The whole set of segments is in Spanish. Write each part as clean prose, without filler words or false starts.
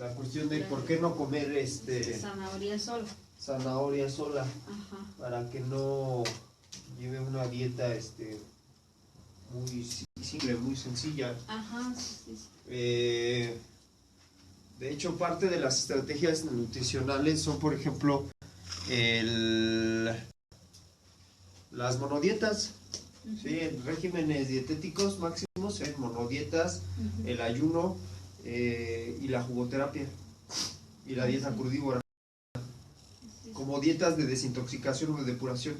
la cuestión de por qué no comer zanahoria sola, Ajá. Para que no lleve una dieta muy simple, muy sencilla. Ajá, sí, sí. De hecho, parte de las estrategias nutricionales son, por ejemplo, las monodietas. Sí, en regímenes dietéticos máximos, en monodietas, el ayuno y la jugoterapia y la dieta crudívora, como dietas de desintoxicación o de depuración.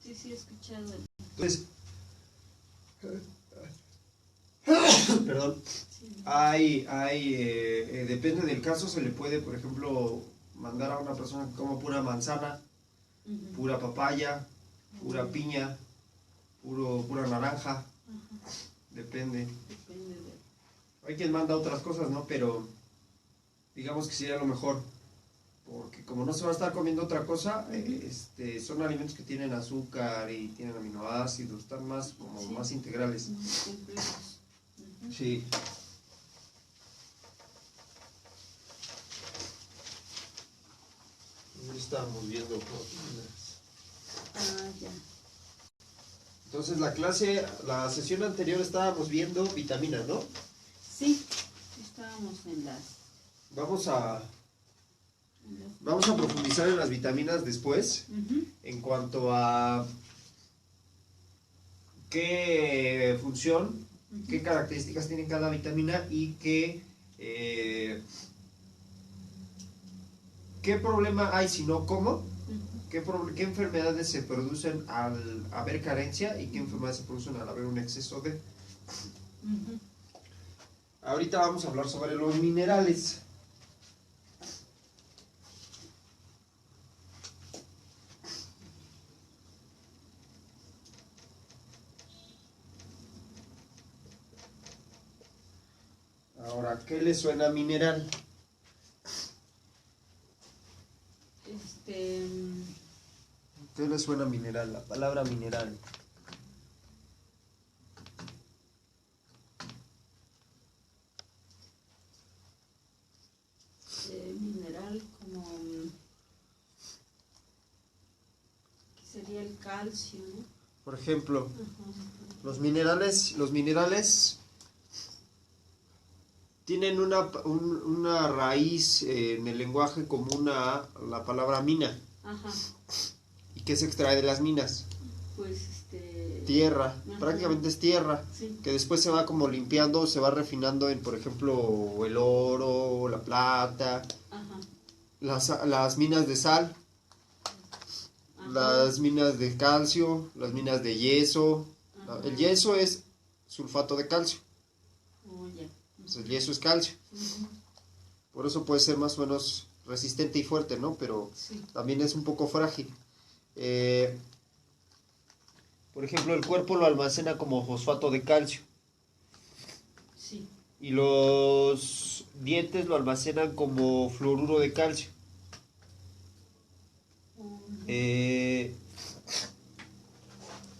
Sí, sí, he escuchado. Entonces, perdón, depende del caso, se le puede, por ejemplo, mandar a una persona que coma pura manzana, pura papaya, pura piña, pura naranja. Depende. Hay quien manda otras cosas, ¿no? Pero digamos que sería lo mejor, porque como no se va a estar comiendo otra cosa, son alimentos que tienen azúcar y tienen aminoácidos, están más más integrales. Sí. Estábamos viendo proteínas. Ya. Entonces la sesión anterior estábamos viendo vitaminas, ¿no? Sí, estábamos en las... Vamos a profundizar en las vitaminas después, en cuanto a qué función, qué características tiene cada vitamina y qué problema hay si no como, qué enfermedades se producen al haber carencia y qué enfermedades se producen al haber un exceso de... Ahorita vamos a hablar sobre los minerales. Ahora, ¿qué le suena a mineral? ¿Qué le suena a mineral? La palabra mineral. Mineral como... ¿qué sería el calcio? Por ejemplo, los minerales tienen una raíz en el lenguaje común a la palabra mina. ¿Y qué se extrae de las minas? Pues tierra, prácticamente es tierra, que después se va como limpiando, se va refinando en, por ejemplo, el oro, la plata, las minas de sal, las minas de calcio, las minas de yeso. El yeso es sulfato de calcio. El yeso es calcio. Por eso puede ser más o menos resistente y fuerte, ¿no? Pero también es un poco frágil. Por ejemplo, el cuerpo lo almacena como fosfato de calcio. Y los dientes lo almacenan como fluoruro de calcio.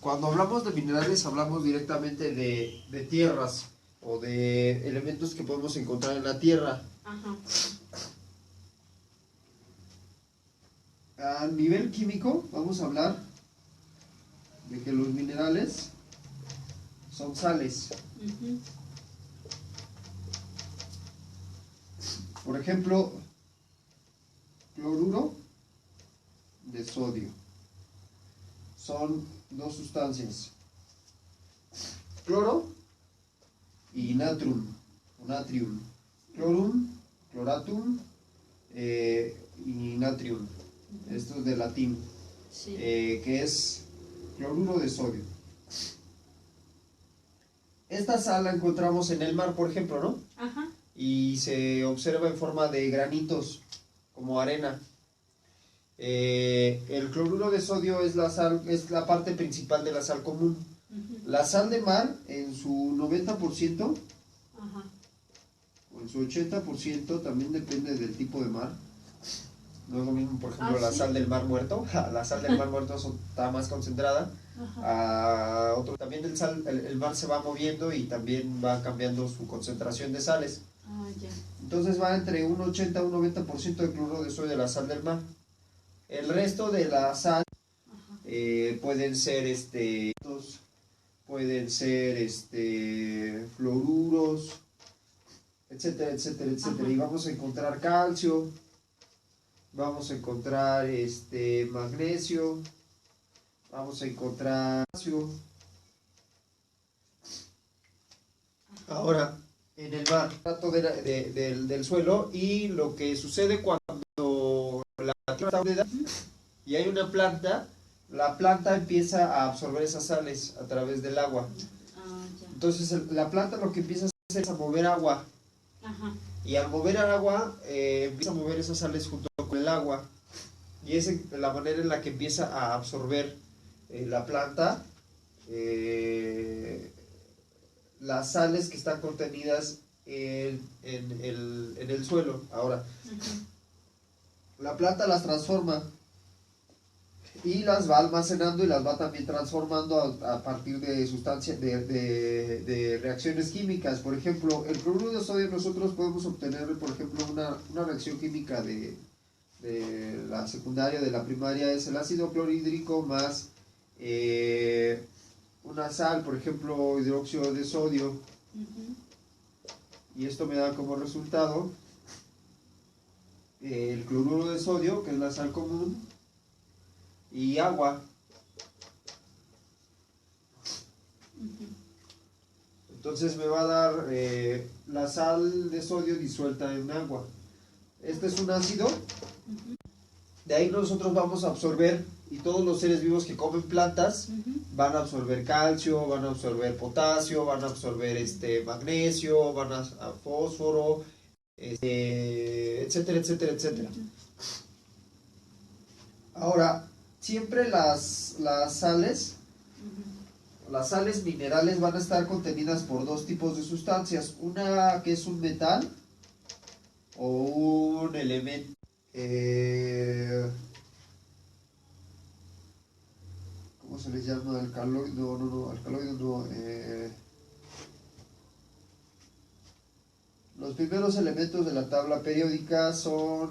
Cuando hablamos de minerales hablamos directamente de tierras o de elementos que podemos encontrar en la tierra. A nivel químico vamos a hablar de que los minerales son sales. Por ejemplo, cloruro de sodio. Son dos sustancias, cloro y natrium. Clorum, cloratum y natrium. Esto es de latín, que es cloruro de sodio. Esta sal la encontramos en el mar, por ejemplo, ¿no? Y se observa en forma de granitos, como arena. El cloruro de sodio es la parte principal de la sal común. La sal de mar, en su 90%, o en su 80%, también depende del tipo de mar. No es lo mismo, por ejemplo, la sal del Mar Muerto. La sal del Mar Muerto está más concentrada. También el mar se va moviendo y también va cambiando su concentración de sales. Ah, ya. Entonces va entre un 80 a un 90% de cloruro de sodio de la sal del mar. El resto de la sal pueden ser fluoruros, etcétera, etcétera, etcétera. Ajá. Y vamos a encontrar calcio, vamos a encontrar magnesio, vamos a encontrar calcio. Ahora, en el mar, trato del suelo, y lo que sucede cuando la tierra está húmeda y hay una planta, la planta empieza a absorber esas sales a través del agua. Ah, ya. Entonces la planta lo que empieza a hacer es a mover agua. Ajá. Y al mover el agua, empieza a mover esas sales junto con el agua. Y es la manera en la que empieza a absorber la planta las sales que están contenidas en el suelo. Ahora, la planta las transforma y las va almacenando y las va también transformando a partir de sustancias, de reacciones químicas. Por ejemplo, el cloruro de sodio nosotros podemos obtener, por ejemplo, una reacción química de la secundaria, de la primaria, es el ácido clorhídrico más una sal, por ejemplo, hidróxido de sodio. Y esto me da como resultado el cloruro de sodio, que es la sal común, y agua. Entonces me va a dar la sal de sodio disuelta en agua. Este es un ácido. De ahí nosotros vamos a absorber, y todos los seres vivos que comen plantas van a absorber calcio, van a absorber potasio, van a absorber magnesio, van a fósforo, etcétera, etcétera, etcétera. Ahora, siempre las sales minerales van a estar contenidas por dos tipos de sustancias. Una que es un metal o un elemento. ¿Cómo se les llama? Alcaloide, alcaloide no. Los primeros elementos de la tabla periódica son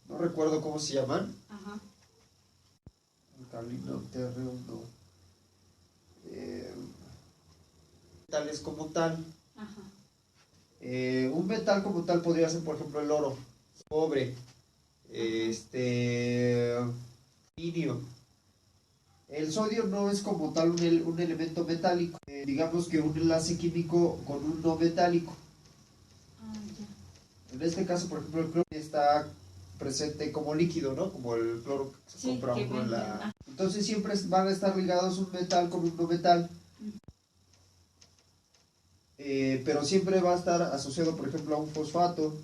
no recuerdo cómo se llaman. Ajá. Alcalino, terreno, no. Metales como tal. Ajá. Un metal como tal podría ser, por ejemplo, el oro, cobre, iridio. El sodio no es como tal un elemento metálico, digamos que un enlace químico con un no metálico. Ah, ya. En este caso, por ejemplo, el cloro está presente como líquido, ¿no? Como el cloro que se compra uno en la... Entonces siempre van a estar ligados un metal con un no metal. Pero siempre va a estar asociado, por ejemplo, a un fosfato,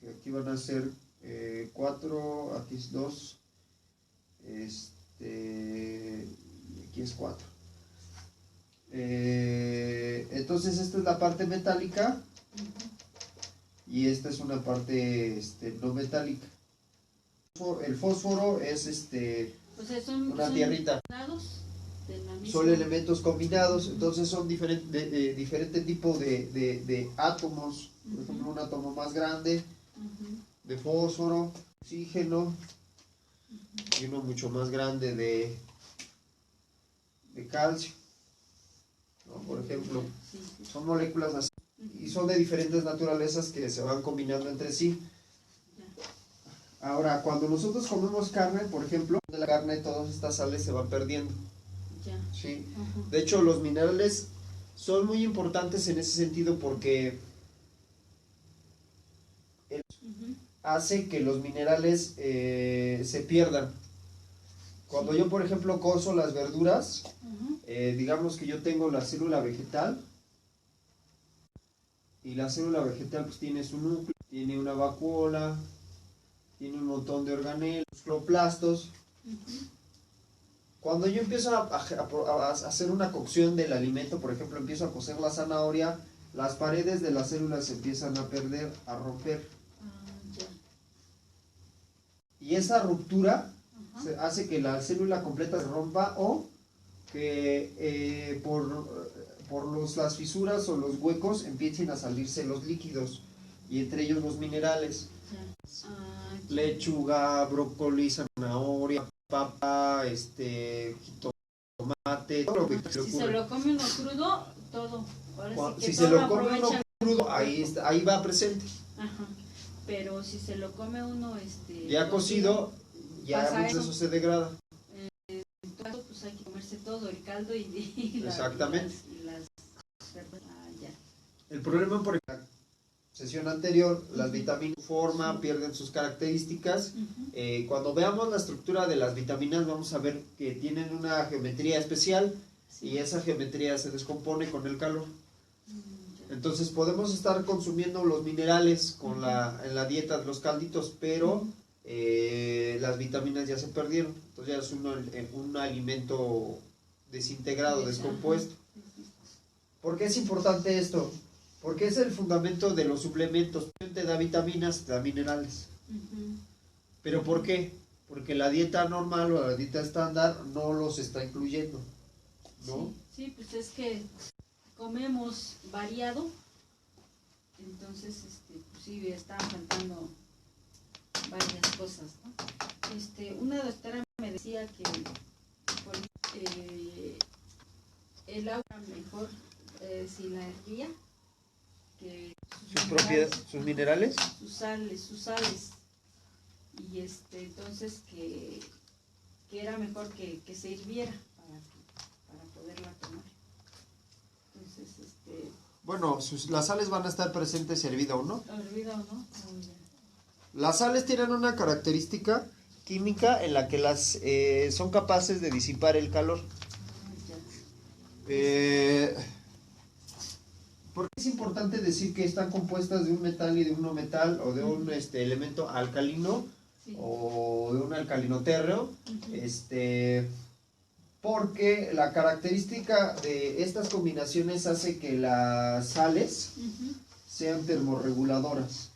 que aquí van a ser 4, aquí es 2, aquí es 4. Entonces esta es la parte metálica y esta es una parte no metálica. El fósforo es O sea, son una tierrita. Son elementos combinados, entonces son diferente tipo de átomos. Por ejemplo, un átomo más grande de fósforo, oxígeno, y uno mucho más grande de calcio, ¿no? Por ejemplo, son moléculas así, y son de diferentes naturalezas que se van combinando entre sí. Ahora, cuando nosotros comemos carne, por ejemplo, de la carne todas estas sales se van perdiendo. ¿Sí? De hecho, los minerales son muy importantes en ese sentido porque hace que los minerales se pierdan. Cuando yo, por ejemplo, cozo las verduras, digamos que yo tengo la célula vegetal, y la célula vegetal pues tiene su núcleo, tiene una vacuola, tiene un montón de organelos, cloroplastos. Cuando yo empiezo a hacer una cocción del alimento, por ejemplo, empiezo a cocer la zanahoria, las paredes de las células se empiezan a perder, a romper. Y esa ruptura hace que la célula completa se rompa o que por las fisuras o los huecos empiecen a salirse los líquidos y entre ellos los minerales. Lechuga, brócoli, zanahoria, papa, jitomate, todo lo que se le Si ocurre. se lo come uno crudo, todo. Ahora sí que Si todo se lo come uno aprovecha. crudo, ahí va presente. Ajá. Pero si se lo come uno Ya cocido, ya pasa mucho de eso se degrada. en todo caso, pues hay que comerse todo, el caldo y Exactamente. las verduras. Ya. El problema, por ejemplo, sesión anterior, las vitaminas pierden sus características. Cuando veamos la estructura de las vitaminas vamos a ver que tienen una geometría especial y esa geometría se descompone con el calor. Entonces podemos estar consumiendo los minerales en la dieta de los calditos, pero las vitaminas ya se perdieron. Entonces ya es un alimento desintegrado, descompuesto. ¿Por qué es importante esto? Porque es el fundamento de los suplementos. Te da vitaminas, te da minerales. ¿Pero por qué? Porque la dieta normal o la dieta estándar no los está incluyendo, ¿no? Sí, pues es que comemos variado, entonces pues sí, están faltando varias cosas, ¿no? Una doctora me decía que el agua mejor si la hervía, que sus minerales. sus sales, y entonces que era mejor que se hirviera para poderla tomar. Entonces, Bueno, las sales van a estar presentes hervida o no. ¿hervida o no? Las sales tienen una característica química en la que son capaces de disipar el calor. ¿Por qué es importante decir que están compuestas de un metal y de un no metal, o de un elemento alcalino o de un alcalino térreo? Porque la característica de estas combinaciones hace que las sales sean termorreguladoras.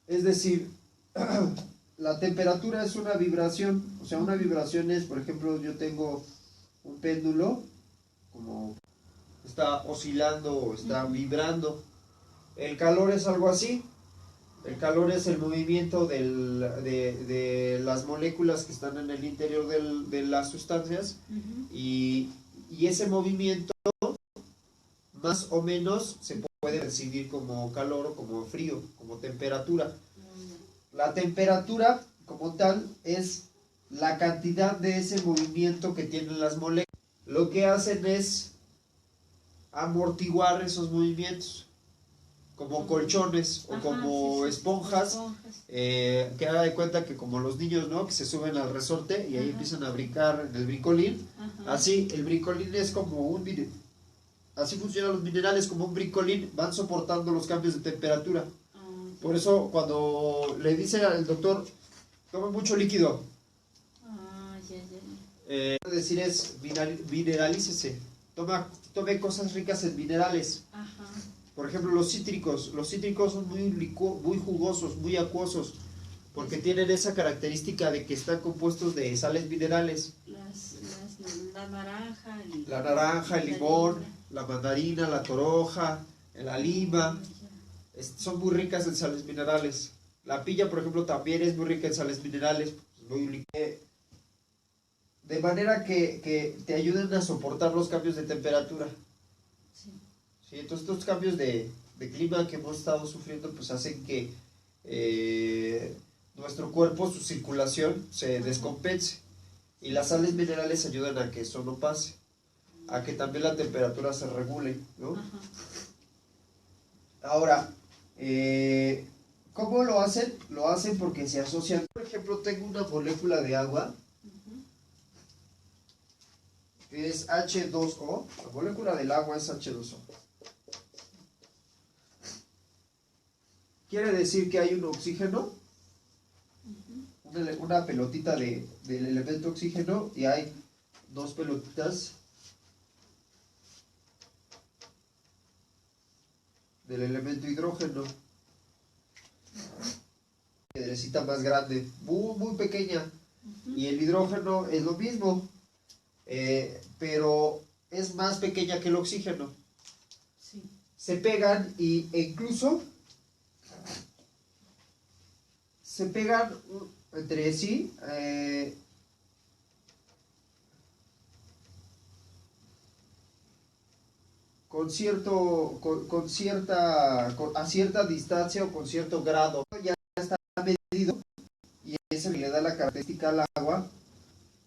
Es decir, la temperatura es una vibración, o sea, una vibración es, por ejemplo, yo tengo un péndulo, como está oscilando o está vibrando. El calor es algo así. El calor es el movimiento de las moléculas que están en el interior de las sustancias, y ese movimiento más o menos se puede percibir como calor o como frío, como temperatura. La temperatura como tal es la cantidad de ese movimiento que tienen las moléculas. Lo que hacen es amortiguar esos movimientos, como colchones o como esponjas, que haga de cuenta que como los niños, ¿no? Que se suben al resorte y ahí empiezan a brincar en el brincolín. Así, el brincolín es como así funcionan los minerales, como un brincolín, van soportando los cambios de temperatura. Por eso cuando le dice al doctor, tome mucho líquido, decir es mineralícese, tome cosas ricas en minerales. Por ejemplo, los cítricos son muy jugosos, muy acuosos, porque tienen esa característica de que están compuestos de sales minerales. La naranja, el limón, la mandarina, la toronja, la lima, son muy ricas en sales minerales. La piña, por ejemplo, también es muy rica en sales minerales, de manera que te ayuden a soportar los cambios de temperatura. Sí, entonces estos cambios de clima que hemos estado sufriendo pues hacen que nuestro cuerpo, su circulación se descompense, y las sales minerales ayudan a que eso no pase, a que también la temperatura se regule, ¿no? Ahora, ¿cómo lo hacen? Lo hacen porque se asocian. Por ejemplo, tengo una molécula de agua que es H2O. La molécula del agua es H2O. Quiere decir que hay un oxígeno, una pelotita del elemento oxígeno, y hay dos pelotitas del elemento hidrógeno. Piedrecita más grande, muy pequeña, y el hidrógeno es lo mismo, pero es más pequeña que el oxígeno. Sí. Se pegan e incluso se pegan entre sí. A cierta distancia o con cierto grado. Ya está medido y eso le da la característica al agua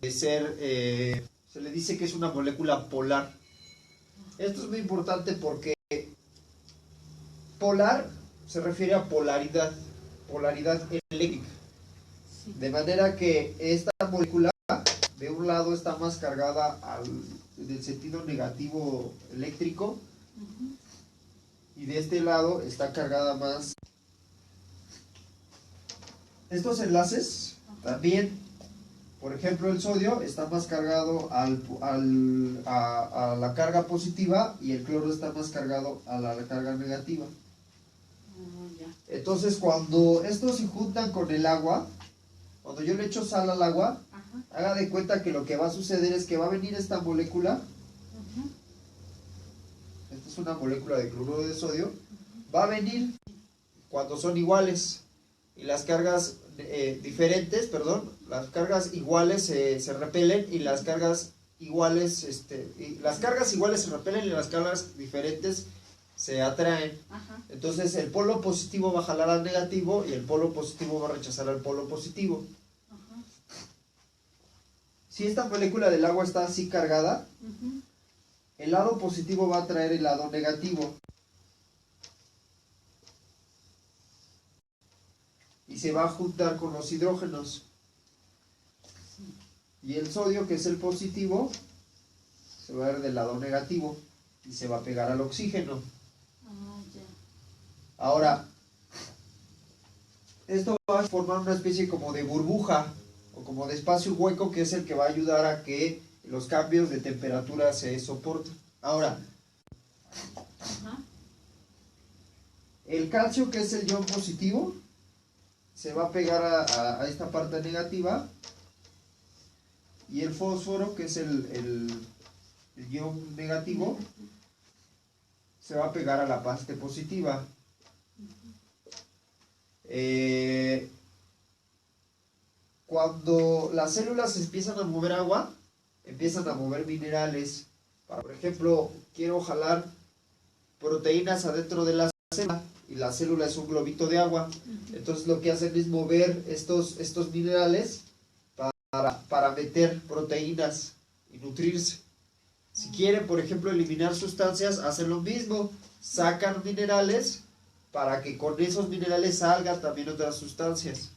de ser, se le dice que es una molécula polar. Esto es muy importante porque polar se refiere a polaridad eléctrica. Sí. De manera que esta molécula de un lado está más cargada en el sentido negativo eléctrico, y de este lado está cargada más. Estos enlaces también, por ejemplo, el sodio está más cargado a la carga positiva y el cloro está más cargado a la carga negativa. Entonces, cuando estos se juntan con el agua, cuando yo le echo sal al agua, haga de cuenta que lo que va a suceder es que va a venir esta molécula. Esta es una molécula de cloruro de sodio. Va a venir cuando son iguales. Y las cargas diferentes, las cargas iguales se repelen, y las cargas iguales, las cargas iguales se repelen y las cargas diferentes se atraen. Entonces el polo positivo va a jalar al negativo y el polo positivo va a rechazar al polo positivo. Si esta molécula del agua está así cargada, el lado positivo va a atraer el lado negativo. Y se va a juntar con los hidrógenos. Y el sodio, que es el positivo, se va a ver del lado negativo y se va a pegar al oxígeno. Ahora, esto va a formar una especie como de burbuja o como de espacio hueco, que es el que va a ayudar a que los cambios de temperatura se soporten. Ahora, el calcio, que es el ion positivo, se va a pegar a esta parte negativa, y el fósforo, que es el ion negativo, se va a pegar a la parte positiva. Cuando las células empiezan a mover agua, empiezan a mover minerales. Por ejemplo, quiero jalar proteínas adentro de la célula, y la célula es un globito de agua. Entonces lo que hacen es mover estos minerales para meter proteínas y nutrirse. Si quieren, por ejemplo, eliminar sustancias, hacen lo mismo. Sacan minerales para que con esos minerales salgan también otras sustancias.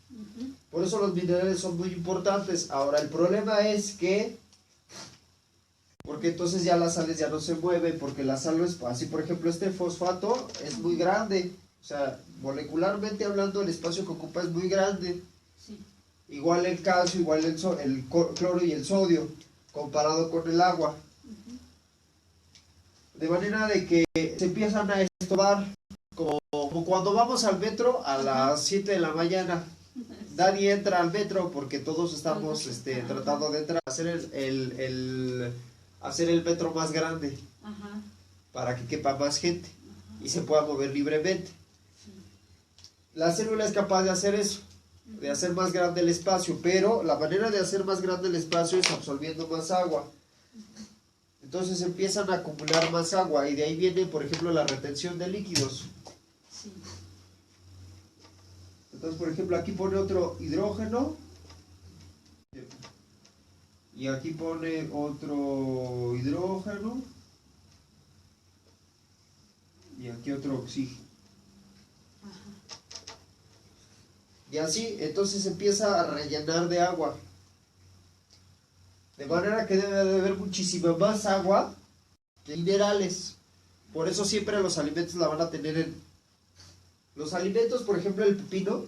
Por eso los minerales son muy importantes. Ahora, el problema es que, porque entonces ya las sales ya no se mueven, porque la sal no es así. Por ejemplo, este fosfato es muy grande. O sea, molecularmente hablando, el espacio que ocupa es muy grande. Sí. Igual el calcio, igual el cloro y el sodio, comparado con el agua. De manera de que se empiezan a estorbar, como cuando vamos al metro a las 7 de la mañana. Nadie entra al metro porque todos estamos tratando de entrar, hacer el metro más grande, para que quepa más gente y se pueda mover libremente. La célula es capaz de hacer eso, de hacer más grande el espacio, pero la manera de hacer más grande el espacio es absorbiendo más agua. Entonces empiezan a acumular más agua, y de ahí viene, por ejemplo, la retención de líquidos. Entonces, por ejemplo, aquí pone otro hidrógeno, y aquí pone otro hidrógeno, y aquí otro oxígeno. Y así, entonces empieza a rellenar de agua. De manera que debe de haber muchísima más agua que minerales. Por eso siempre los alimentos la van a tener en... Los alimentos, por ejemplo, el pepino,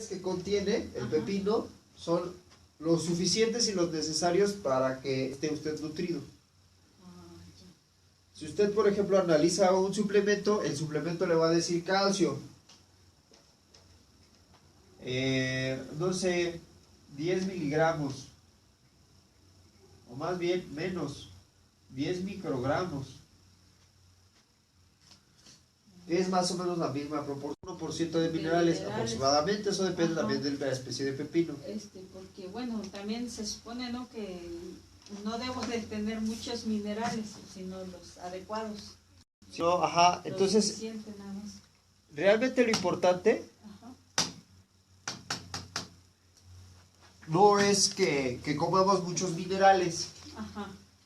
que contiene el pepino, son los suficientes y los necesarios para que esté usted nutrido. Si usted, por ejemplo, analiza un suplemento, el suplemento le va a decir calcio. No sé, 10 miligramos. o más bien menos, 10 microgramos. Es más o menos la misma proporción, 1% de minerales aproximadamente, eso depende también de la especie de pepino. Porque bueno, también se supone, ¿no?, que no debo de tener muchos minerales, sino los adecuados. No, ajá, entonces, nada más. realmente lo importante no es que comamos muchos minerales,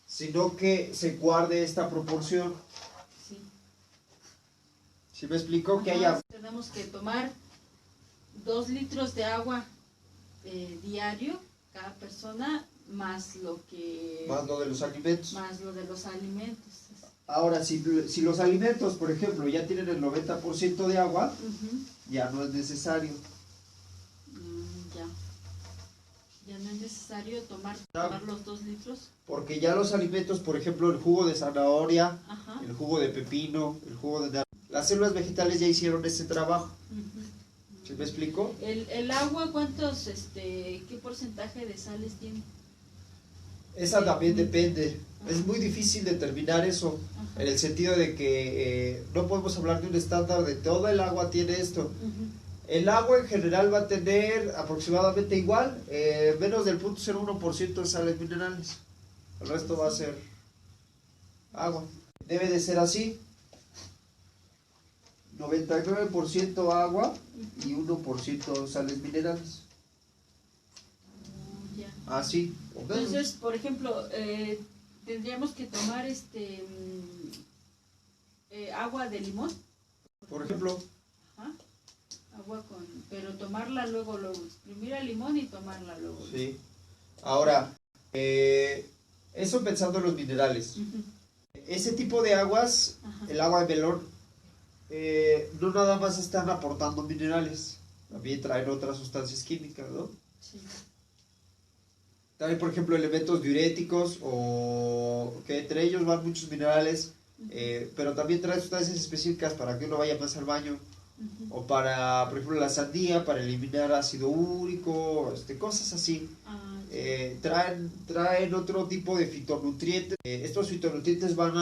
sino que se guarde esta proporción. ¿Sí me explico? Que haya... Tenemos que tomar 2 litros de agua diario, cada persona, más lo de los alimentos. Más lo de los alimentos. Ahora, si los alimentos, por ejemplo, ya tienen el 90% de agua, ya no es necesario. Ya no es necesario tomar los 2 litros. Porque ya los alimentos, por ejemplo, el jugo de zanahoria, el jugo de pepino, el jugo de... Las células vegetales ya hicieron ese trabajo. ¿Sí me explico? El agua, ¿qué porcentaje de sales tiene? Esa también depende. Es muy difícil determinar eso, en el sentido de que no podemos hablar de un estándar de toda el agua tiene esto. El agua en general va a tener aproximadamente igual, menos del 0.01% de sales minerales. El resto va a ser agua. Debe de ser así. 99% agua y 1% sales minerales. Así. Entonces, por ejemplo, tendríamos que tomar agua de limón. Por ejemplo. Agua pero tomarla luego, exprimir el limón y tomarla luego. Sí. Ahora, eso pensando en los minerales. Ese tipo de aguas, el agua de melón, no nada más están aportando minerales, también traen otras sustancias químicas, ¿no? Sí. Traen, por ejemplo, elementos diuréticos, o que entre ellos van muchos minerales, pero también traen sustancias específicas para que uno vaya más al baño, o para, por ejemplo, la sandía, para eliminar ácido úrico, cosas así. Traen otro tipo de fitonutrientes. Estos fitonutrientes van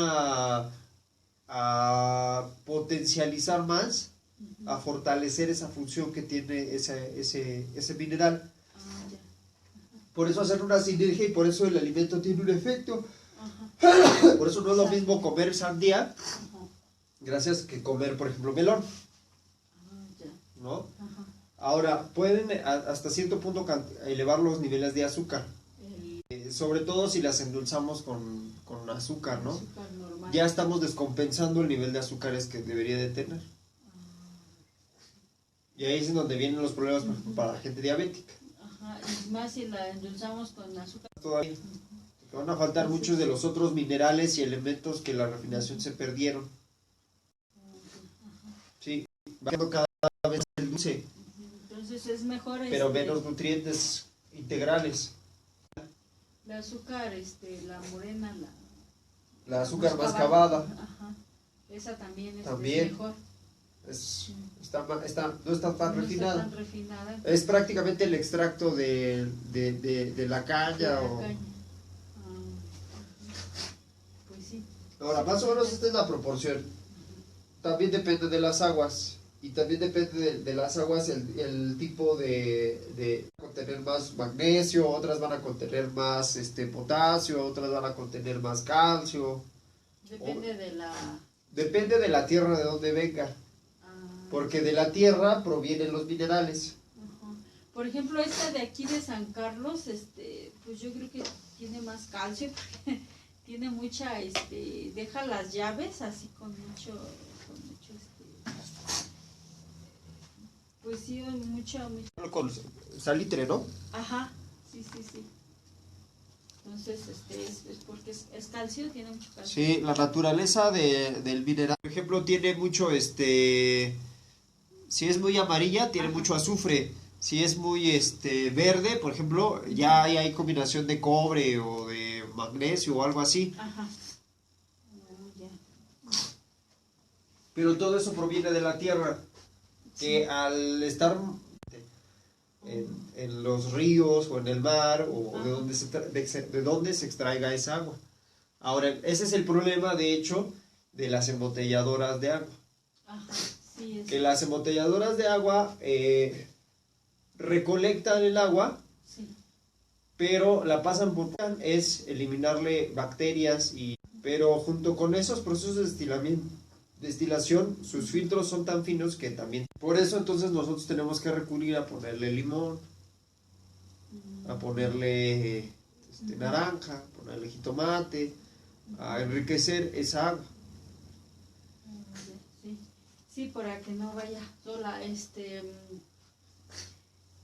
a potencializar más, a fortalecer esa función que tiene ese mineral. Por eso hacen una sinergia y por eso el alimento tiene un efecto. Por eso no es lo mismo comer sandía, gracias, que comer, por ejemplo, melón. ¿No? Ahora, pueden hasta cierto punto elevar los niveles de azúcar. Sobre todo si las endulzamos con azúcar, ¿no? Azúcar normal. Ya estamos descompensando el nivel de azúcares que debería de tener. Y ahí es donde vienen los problemas para la gente diabética. Y más si la endulzamos con azúcar. Todavía. Van a faltar muchos de los otros minerales y elementos que la refinación se perdieron. Sí, va quedando cada vez el dulce. Entonces es mejor... pero menos nutrientes integrales. El azúcar, la morena, la azúcar mascabada. Esa también, es mejor. No está tan refinada. Es prácticamente el extracto de la caña. Pues sí. Ahora, más o menos esta es la proporción. También depende de las aguas. Y también depende de las aguas el tipo de contener más magnesio, otras van a contener más potasio, otras van a contener más calcio. Depende de la tierra de donde venga. Porque de la tierra provienen los minerales. Por ejemplo, esta de aquí de San Carlos, pues yo creo que tiene más calcio, porque tiene mucha, deja las llaves así con mucho pues sí, mucho. Con salitre, ¿no? Ajá, sí. Entonces, es porque es calcio, tiene mucho calcio. Sí, la naturaleza del mineral, por ejemplo, tiene mucho, si es muy amarilla, tiene mucho azufre. Si es muy verde, por ejemplo, ya hay combinación de cobre o de magnesio o algo así. Pero todo eso proviene de la tierra, que al estar... en los ríos o en el mar o Ajá. de donde se extraiga esa agua. Ahora, ese es el problema, de hecho, de las embotelladoras de agua. Ajá, sí, es. Que las embotelladoras de agua recolectan el agua, Sí. pero la pasan por es eliminarle bacterias pero junto con esos procesos de destilación, sus filtros son tan finos que también. Por eso entonces nosotros tenemos que recurrir a ponerle limón, a ponerle naranja, ponerle jitomate, a enriquecer esa agua. Sí, sí, para que no vaya sola.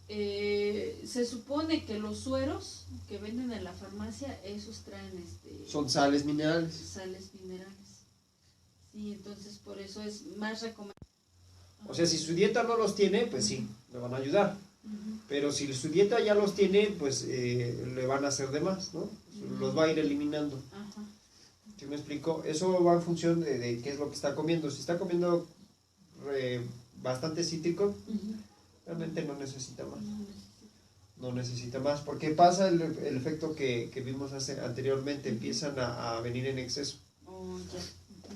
Se supone que los sueros que venden en la farmacia, esos traen Son sales minerales. sales minerales. Sí, entonces por eso es más recomendable. O sea, si su dieta no los tiene, pues sí, le van a ayudar. Ujú. Pero si su dieta ya los tiene, pues le van a hacer de más, ¿no? Los va a ir eliminando. Ajá. ¿Sí me explico? Eso va en función de qué es lo que está comiendo. Si está comiendo bastante cítrico, Ujú. realmente no necesita más. No necesito. No necesita más, porque pasa el efecto que vimos anteriormente, empiezan a venir en exceso. Oh, ya.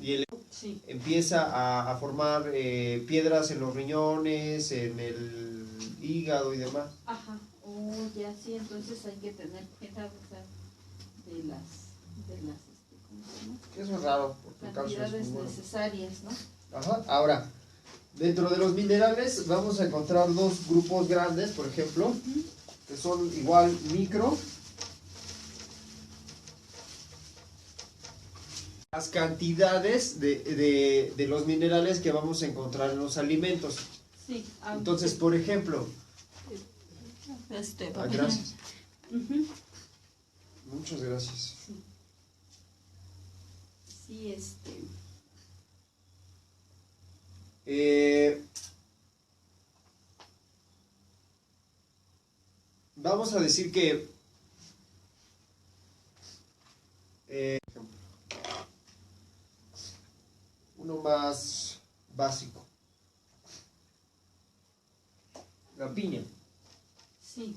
Y Sí. empieza a formar piedras en los riñones, en el hígado y demás. Ajá. Oh, ya, sí, entonces hay que tener cuidado, o sea, de las ¿cómo se llama? Eso es raro, porque el calcio es Cantidades muy bueno. necesarias, ¿no? Ajá. Ahora, dentro de los minerales vamos a encontrar dos grupos grandes, por ejemplo, que son igual micro. Las cantidades de los minerales que vamos a encontrar en los alimentos. Sí. Entonces, por ejemplo, gracias. Ujú. Muchas gracias. Sí, Vamos a decir que uno más básico. La piña. sí.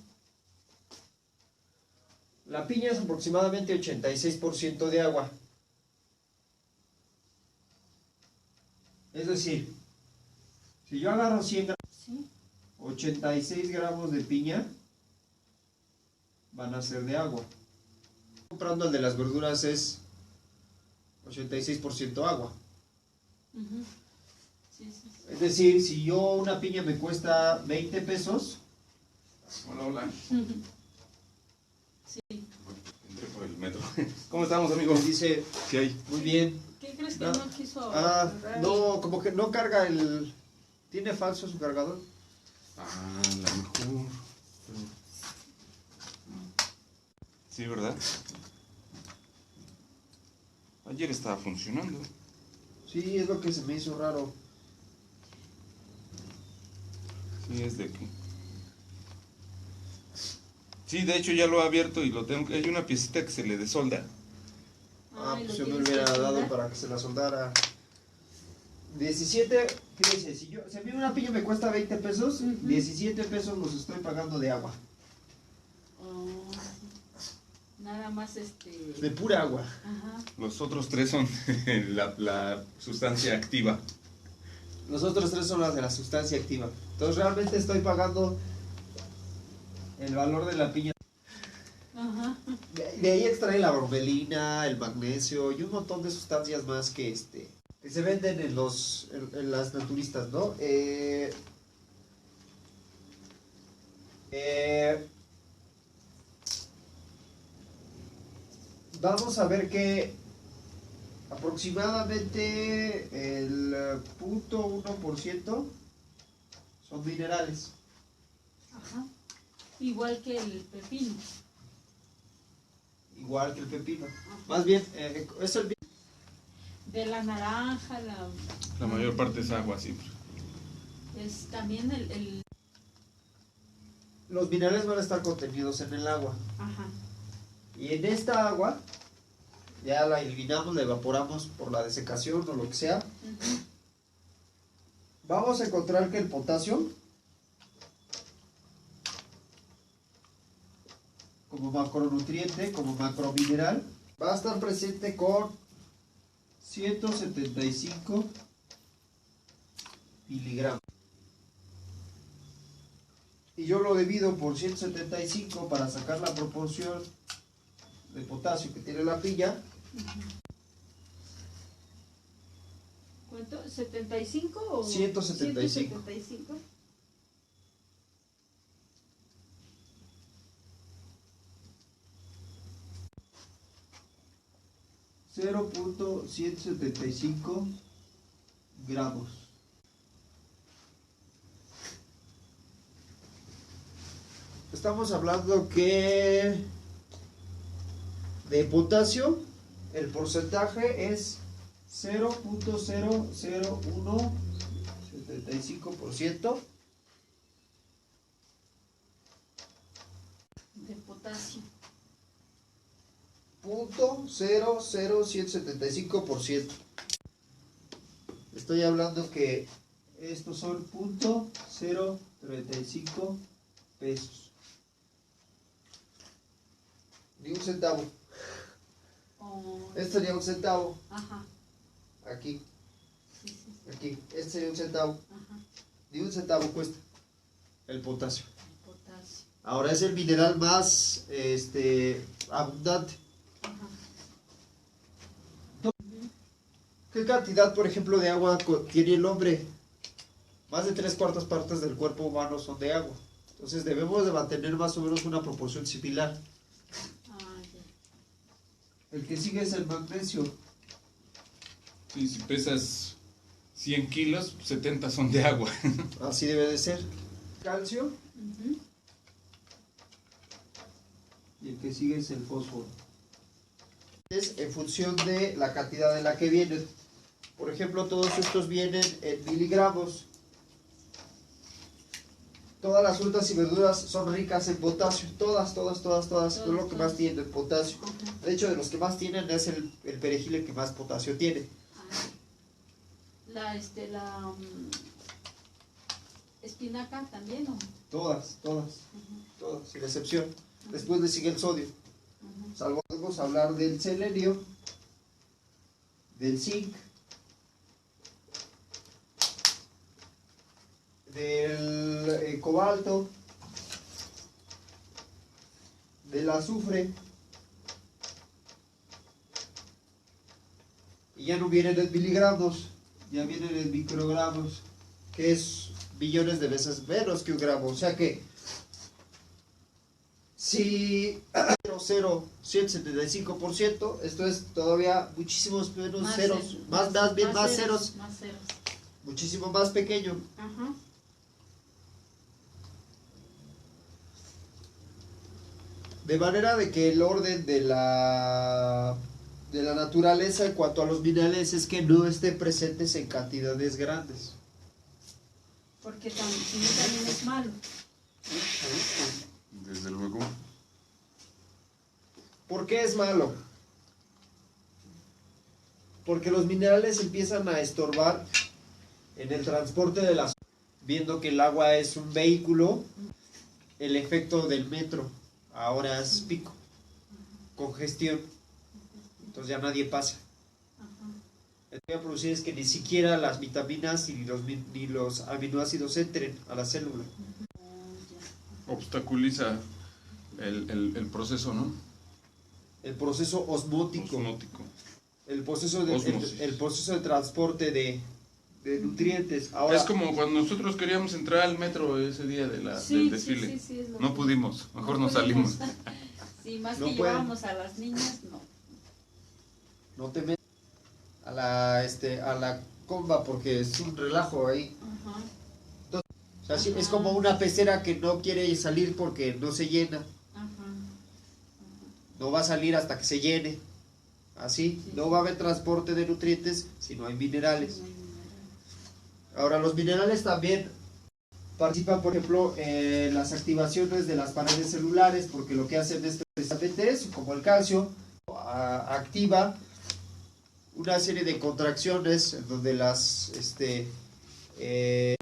La piña es aproximadamente 86% de agua. Es decir, si yo agarro 100 gramos, Sí. 86 gramos de piña van a ser de agua. Comprando el de las verduras es 86% agua. Ujú. Sí, sí, sí. Es decir, si yo una piña me cuesta 20 pesos, Hola, hola. Sí. Entré por el metro. ¿Cómo estamos, amigos? dice, ¿Qué hay? muy bien. ¿Qué crees que No. no quiso agarrar? No, como que no carga el... ¿Tiene falso su cargador? Ah, la mejor. Sí, ¿verdad? Ayer estaba funcionando. Sí, es lo que se me hizo raro. Sí, es de que... Sí, de hecho ya lo he abierto y lo tengo. Hay una piecita que se le desolda. Ay, Pues lo yo me tienes que hubiera dado soldar. para que se la soldara. 17, ¿qué dice? Si a mí una piña me cuesta 20 pesos, Ujú. 17 pesos los estoy pagando de agua. Oh, sí. Nada más De pura agua. Ajá. Los otros tres son la sustancia activa. Los otros tres son las de la sustancia activa. Entonces realmente estoy pagando el valor de la piña. Ajá. De ahí extrae la bromelina, el magnesio y un montón de sustancias más que se venden en las naturistas, ¿no? Vamos a ver que aproximadamente el 0.1% son minerales. Ajá. Igual que el pepino. Igual que el pepino. Más bien, es el... De la naranja, La mayor parte es agua, sí. es también el Los minerales van a estar contenidos en el agua. ajá. Y en esta agua, ya la eliminamos, la evaporamos por la desecación o lo que sea. Ujú. Vamos a encontrar que el potasio como macronutriente, como macromineral, va a estar presente con 175 miligramos. Y yo lo divido por 175 para sacar la proporción de potasio que tiene la piña. ¿Cuánto? ¿75 o? 175. 175. .175 gramos. Estamos hablando que de potasio el porcentaje es 0.00175% De potasio. .00775%. Estoy hablando que estos son .035 pesos. Ni un centavo. Este sería un centavo. Ajá. Aquí. Sí, sí, sí. Aquí. Este sería un centavo. Ajá. Ni un centavo cuesta el potasio. El potasio. Ahora es el mineral más abundante. Ajá. ¿Qué cantidad, por ejemplo, de agua tiene el hombre? Más de 3/4 partes del cuerpo humano son de agua. Entonces debemos de mantener más o menos una proporción similar. Ah, ya. El que sigue es el magnesio. Sí, si pesas 100 kilos, 70 son de agua. Así debe de ser. Calcio. Ujú. Y el que sigue es el fósforo. Es en función de la cantidad en la que vienen. Por ejemplo, todos estos vienen en miligramos. Todas las frutas y verduras son ricas en potasio. Todas. Son lo que más tienen potasio. Ajá. De hecho, de los que más tienen es el perejil el que más potasio tiene. Ah, la espinaca también, ¿o? Todas, Ajá. sin excepción. Después le sigue el sodio. Ajá. Salvo podemos hablar del selenio, del zinc, del cobalto, del azufre, y ya no vienen en miligramos, ya vienen en microgramos, que es billones de veces menos que un gramo. O sea que si 0,175%, esto es todavía muchísimos menos Más ceros, ceros, más ceros, Más ceros. muchísimo más pequeño. Ajá. De manera de que el orden de la naturaleza en cuanto a los minerales es que no estén presentes en cantidades grandes. Porque si no también es malo. Desde luego. ¿Por qué es malo? Porque los minerales empiezan a estorbar en el transporte de las... Viendo que el agua es un vehículo, el efecto del metro ahora es pico, congestión, entonces ya nadie pasa. Ajá. Lo que va a producir es que ni siquiera las vitaminas ni los aminoácidos entren a la célula. Oh, ya. Obstaculiza el proceso, ¿no? El proceso osmótico, Osmótico. el proceso Ósmosis. el proceso de transporte de nutrientes. Ahora, Es como cuando nosotros queríamos entrar al metro ese día del desfile. Sí, es lo No que- pudimos, mejor no nos salimos. pudimos. Sí, más No que pueden. llevábamos a las niñas, no. no te metas a la comba porque es un relajo ahí. Ajá. O sea, sí, es como una pecera que no quiere salir porque no se llena. Ajá. No va a salir hasta que se llene. Así, Sí. no va a haber transporte de nutrientes si no hay minerales. Ahora, los minerales también participan, por ejemplo, en las activaciones de las paredes celulares, porque lo que hacen es precisamente eso, como el calcio, activa una serie de contracciones en donde En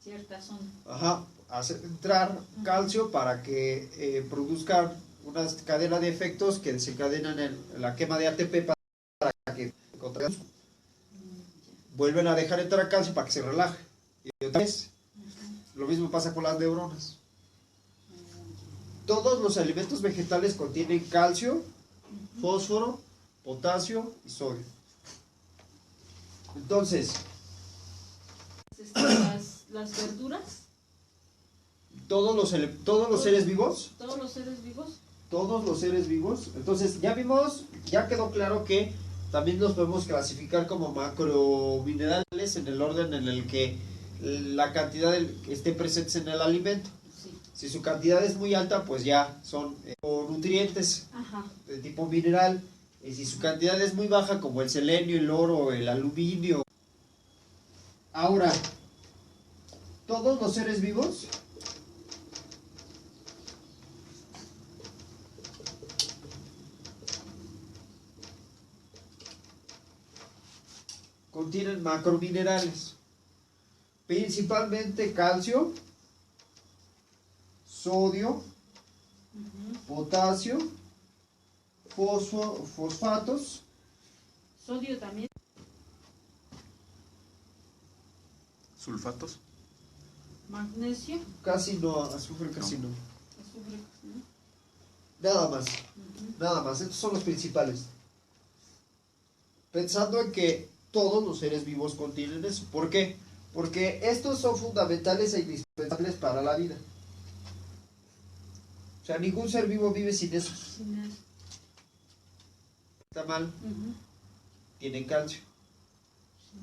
cierta zona. hacer entrar calcio para que produzca una cadena de efectos que desencadenan la quema de ATP para que vuelven a dejar entrar calcio para que se relaje. Y otra vez, lo mismo pasa con las neuronas. Todos los alimentos vegetales contienen calcio, fósforo, potasio y sodio. Entonces, las verduras, todos los seres vivos, todos los seres vivos, todos los seres vivos. Entonces, ya vimos, ya quedó claro que también los podemos clasificar como macrominerales en el orden en el que la cantidad esté presentes en el alimento. sí. Si su cantidad es muy alta, pues ya son nutrientes Ajá. de tipo mineral. Y si su cantidad es muy baja, como el selenio, el oro, el aluminio. Ahora, todos los seres vivos contienen macrominerales, principalmente calcio, sodio, potasio, fosfatos, Sodio también. Sulfatos. Magnesio. casi no, azufre casi no. Azufre, ¿no? Nada más, estos son los principales. Pensando en que todos los seres vivos contienen eso. ¿Por qué? Porque estos son fundamentales e indispensables para la vida. O sea, ningún ser vivo vive sin eso. Sin eso. Está mal, Ujú. tienen calcio.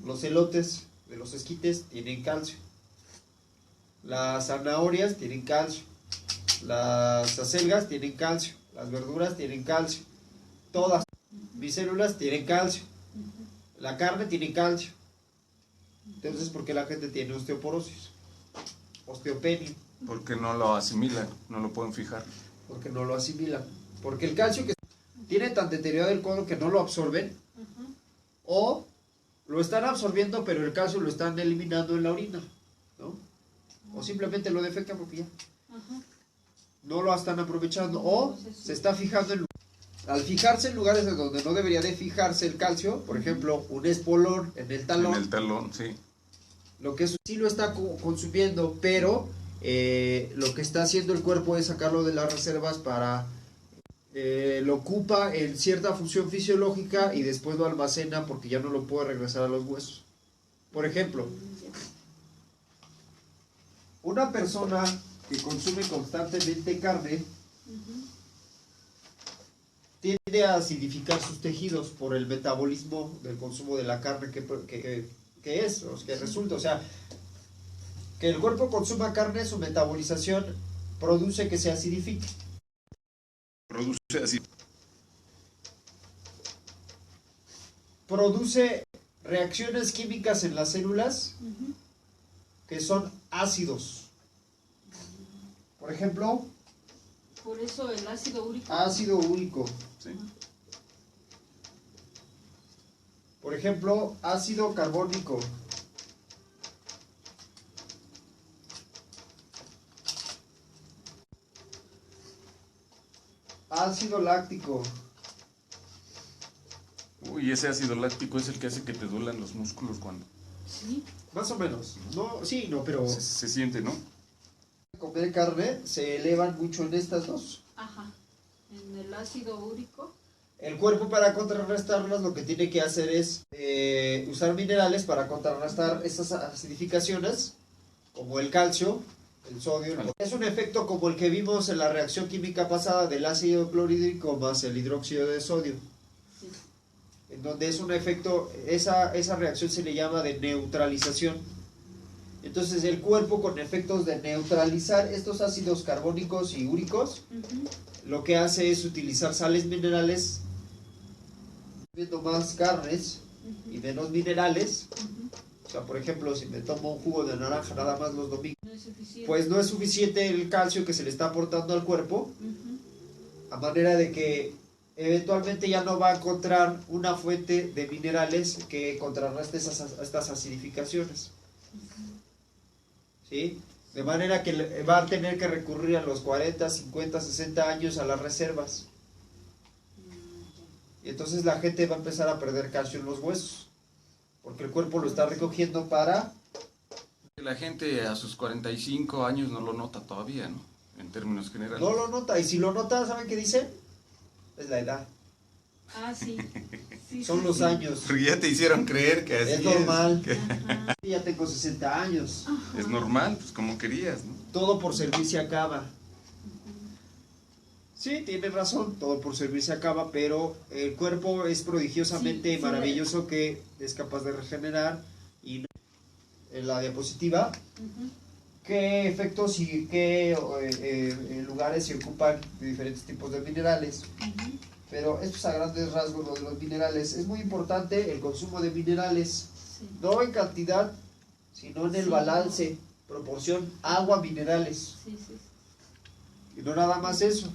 Los elotes de los esquites tienen calcio. Las zanahorias tienen calcio. Las acelgas tienen calcio. Las verduras tienen calcio. Todas mis células tienen calcio. La carne tiene calcio. Entonces, ¿por qué la gente tiene osteoporosis? Osteopenia. Porque no lo asimilan, no lo pueden fijar. Porque no lo asimilan. Porque el calcio que tiene tan deteriorado el codo que no lo absorben. O lo están absorbiendo, pero el calcio lo están eliminando en la orina, ¿no? O simplemente lo defecan porque ya no lo están aprovechando. O se está fijando en... Al fijarse en lugares en donde no debería de fijarse el calcio, por ejemplo, un espolón en el talón. En el talón, sí. Lo que sí lo está consumiendo, pero lo que está haciendo el cuerpo es sacarlo de las reservas para... lo ocupa en cierta función fisiológica y después lo almacena porque ya no lo puede regresar a los huesos. Por ejemplo, una persona que consume constantemente carne tiende a acidificar sus tejidos por el metabolismo del consumo de la carne que es, o que resulta, o sea, que el cuerpo consuma carne, su metabolización produce que se acidifique. Produce así. Produce reacciones químicas en las células que son ácidos. Por ejemplo, Por eso el ácido úrico. ácido úrico. Sí. Por ejemplo, ácido carbónico. Ácido láctico. Uy, ese ácido láctico es el que hace que te duelan los músculos cuando Sí. Más o menos. No, sí, no, pero se siente, ¿no? comer carne se elevan mucho en estas dos. Ajá. En el ácido úrico. El cuerpo, para contrarrestarlas, lo que tiene que hacer es usar minerales para contrarrestar esas acidificaciones, como el calcio, el sodio. Es un efecto como el que vimos en la reacción química pasada del ácido clorhídrico más el hidróxido de sodio, Sí. en donde es un efecto, esa reacción se le llama de neutralización. Entonces el cuerpo, con efectos de neutralizar estos ácidos carbónicos y úricos, lo que hace es utilizar sales minerales, viendo más carnes y menos minerales. O sea, por ejemplo, si me tomo un jugo de naranja nada más los domingos, No es suficiente. pues no es suficiente el calcio que se le está aportando al cuerpo, a manera de que eventualmente ya no va a encontrar una fuente de minerales que contrarreste estas acidificaciones. ¿Sí? De manera que va a tener que recurrir a los 40, 50, 60 años a las reservas. Y entonces la gente va a empezar a perder calcio en los huesos, porque el cuerpo lo está recogiendo para... La gente a sus 45 años no lo nota todavía, ¿no? En términos generales. No lo nota, y si lo nota, ¿saben qué dicen? Es la edad. Ah, sí. Sí, Son sí, los sí. años. Porque ya te hicieron creer que así Es normal. que Ajá. Ya tengo 60 años. es normal, pues como querías, ¿no? Todo por servir se acaba. Sí, tiene razón, todo por servir se acaba, pero el cuerpo es prodigiosamente Sí, sí, maravilloso que es capaz de regenerar. Y en la diapositiva, Ujú. qué efectos y qué lugares se ocupan de diferentes tipos de minerales. Ujú. Pero esto es a grandes rasgos lo de los minerales. Es muy importante el consumo de minerales, Sí. no en cantidad, sino en el Sí. balance, proporción agua-minerales. Sí, sí. Y no nada más eso.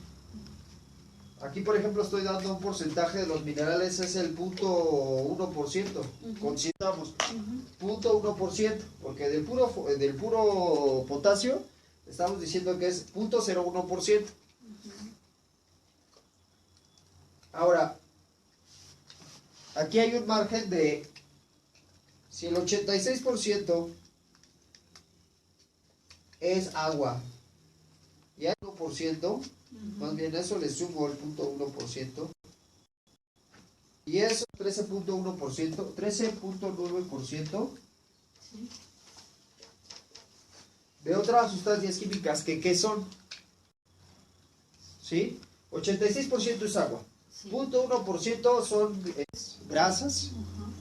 Aquí, por ejemplo, estoy dando un porcentaje de los minerales, es el 0.1%. Consideramos Ujú. 0.1%, porque del puro potasio estamos diciendo que es 0.01%. Ahora, aquí hay un margen de, si el 86% es agua y hay 1%, más bien eso le sumo el 0.1%, y eso 13.1%, 13.9% Sí. de otras sustancias químicas que ¿qué son? ¿Sí? 86% es agua, Sí. 0.1% son grasas, Ajá.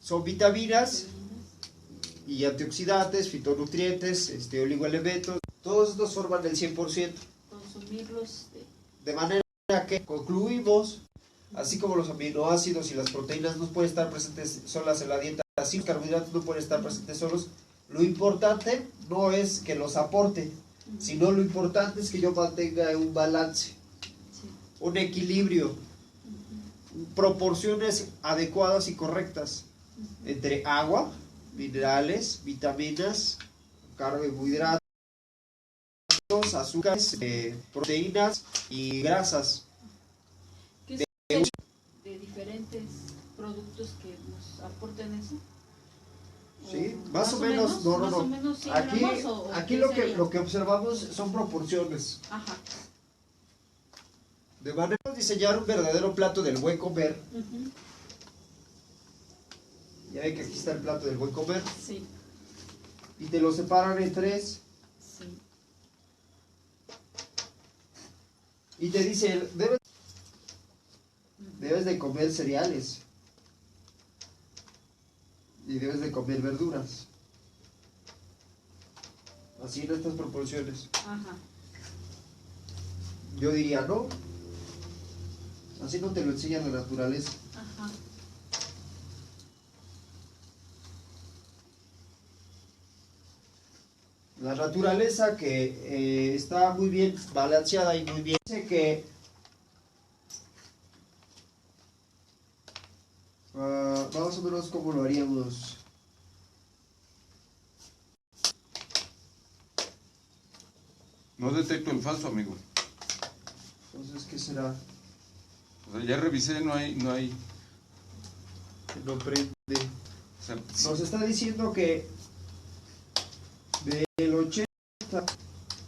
son vitaminas Vitaminas. y antioxidantes, fitonutrientes, oligoelementos, todos estos forman el 100%. Consumirlos. De manera que concluimos, así como los aminoácidos y las proteínas no pueden estar presentes solas en la dieta, así los carbohidratos no pueden estar presentes solos, lo importante no es que los aporte, sino lo importante es que yo mantenga un balance, Sí. un equilibrio, proporciones adecuadas y correctas entre agua, minerales, vitaminas, carbohidratos, azúcares, proteínas y grasas. ¿Qué son de diferentes productos que nos aporten eso? Sí, ¿O más o menos, no, no, más no. o menos 100 Aquí, gramos, o aquí qué lo sería? que observamos son proporciones. Ajá. De manera de diseñar un verdadero plato del buen comer. Ujú. Ya ven que aquí está el plato del buen comer. Sí. Y te lo separan en tres. Sí. Y te dicen, debes de comer cereales. Y debes de comer verduras. Así en estas proporciones. Ajá. Yo diría, no. Así no te lo enseña la naturaleza. Ajá. La naturaleza que está muy bien balanceada y muy bien. Dice que más o menos como lo haríamos. No detecto el falso, amigo. Entonces, ¿qué será? O sea, ya revisé, no hay. Que no prende. O sea, Nos está diciendo que del 80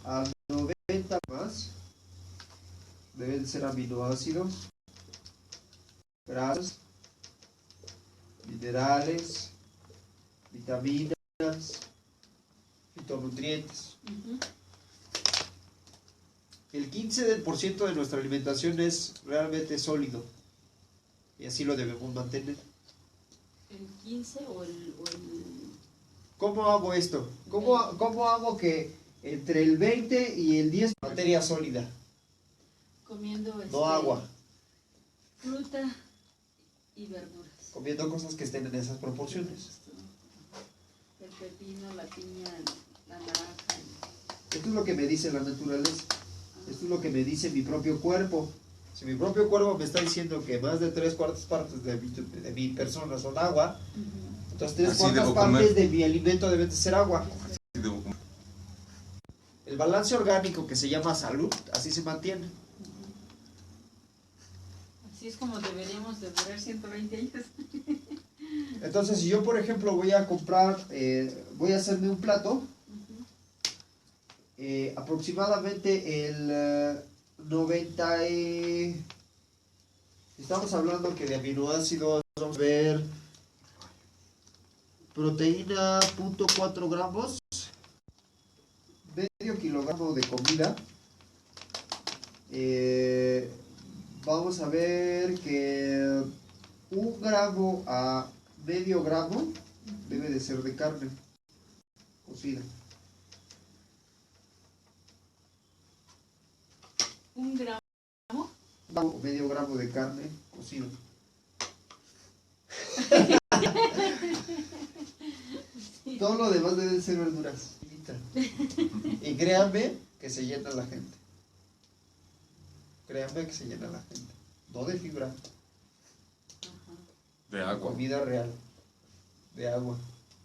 al 90 más deben ser aminoácidos, grasas, minerales, vitaminas, fitonutrientes. Ujú. El 15% de nuestra alimentación es realmente sólido y así lo debemos mantener. ¿El 15 o el...? ¿Cómo hago esto? ¿Cómo hago que entre el 20 y el 10 materia sólida? Comiendo No agua, fruta y verduras. comiendo cosas que estén en esas proporciones. El pepino, la piña, la naranja. Esto es lo que me dice la naturaleza. Esto es lo que me dice mi propio cuerpo. Si mi propio cuerpo me está diciendo que más de 3/4 partes de mi persona son agua, Ujú. entonces 3/4 Así debo partes comer. de mi alimento deben de ser agua. sí debo comer. El balance orgánico que se llama salud, así se mantiene. Así es como deberíamos de durar 120 años. Entonces, si yo, por ejemplo, voy a comprar, voy a hacerme un plato, aproximadamente el 90 estamos hablando que de aminoácidos, vamos a ver, proteína 0.4 gramos, medio kilogramo de comida, vamos a ver que 1 gramo a medio gramo debe de ser de carne cocida. 1 gramo. O medio gramo de carne cocido. Todo lo demás deben ser verduras. Y créanme que se llena la gente. Créanme que se llena la gente. No de fibra. De agua. Comida real. De agua.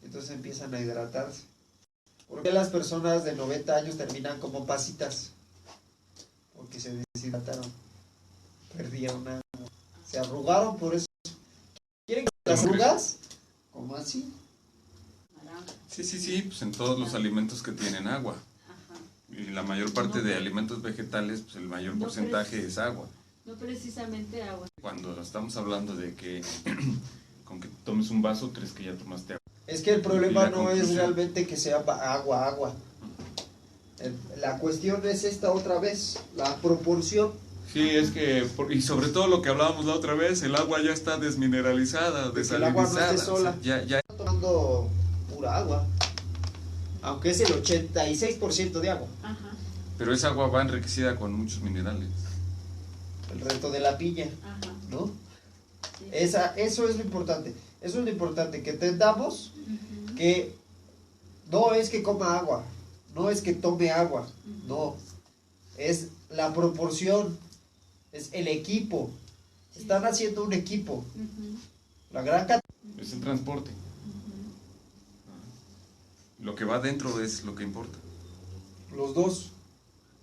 Entonces empiezan a hidratarse. ¿Por qué las personas de 90 años terminan como pasitas? Porque se deshidrataron. Perdieron agua. Se arrugaron por eso. ¿Quieren que las arrugas? ¿Cómo así? Sí, pues en todos los alimentos que tienen agua. Ajá. Y la mayor parte de alimentos vegetales, pues el mayor porcentaje es agua. No precisamente agua. Cuando estamos hablando de que con que tomes un vaso, crees que ya tomaste agua. Es que el problema Y la no es conclusión. realmente que sea agua. La cuestión es esta otra vez, la proporción. Sí, es que, y sobre todo lo que hablábamos la otra vez, el agua ya está desmineralizada, De que el agua no desalinizada. esté sola. O sea, ya Estoy tomando pura agua, aunque es el 86% de agua. Ajá. pero esa agua va enriquecida con muchos minerales. El resto de la piña, Ajá. ¿no? Sí. Eso es lo importante. Eso es lo importante, que entendamos Ujú. que no es que coma agua, no es que tome agua, Ujú. no. Es la proporción, es el equipo. Están haciendo un equipo. Ujú. La gran cantidad. Es el transporte. Ujú. Lo que va dentro es lo que importa. Los dos.